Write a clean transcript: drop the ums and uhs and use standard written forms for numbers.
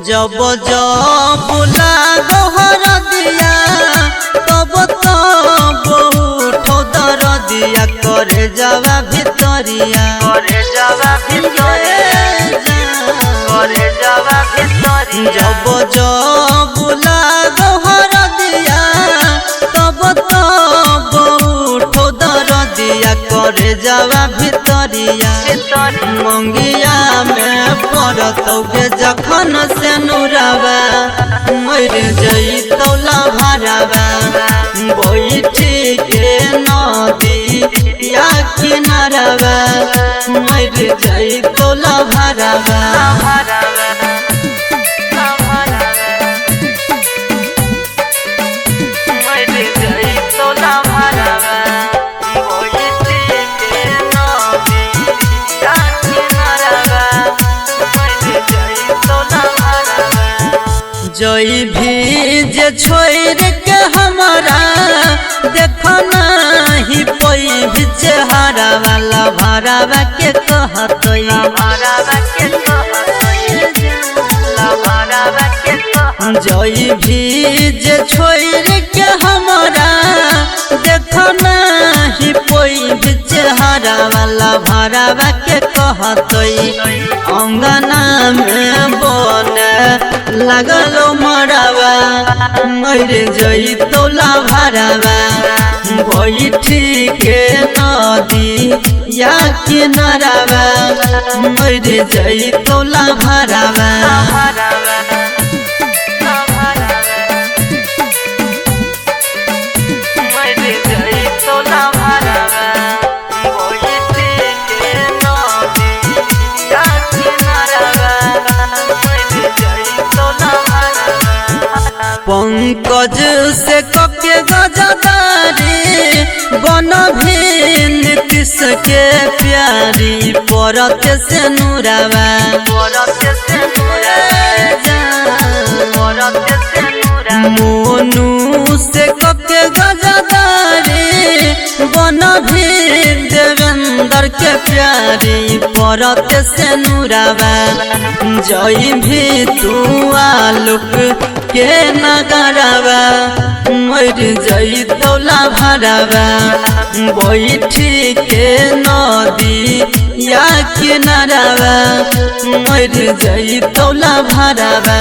जब जब लागो हरदिया तब तब उठो दरदिया करे जावा भितरिया जब जब लागो हरदिया तब तब उठो दरदिया करे जावा भितरिया मंगिया में पड़तौगे जखन से नुरावा मर जइतौला भरावा बैठी के नदी या किनारावा मर जइतौला भरावा जई भी जे छोड़ के हमारा देखना ही पई भी चेहरा वाला भरावा के कहतई जई भी जे छोड़ के हमारा देखना ही पई भी चेहरा वाला भरावा के कहतई अंगना में बने लगलो मरावा मर जइतौला भरावा बैठी के नदी या किनारावा मर जइतौला भरावा पंकज से कके गजदारी बन भिन्न किसके प्यारी परत से नुरावा मोनू से कके गजदारी बन भिन्न देवेंद्र के प्यारी परत से नुरावा जई भी तू आलोक के नगरवा मर जइतौला भरावा बैठी के नदी या किनारावा मर जइतौला भरावा।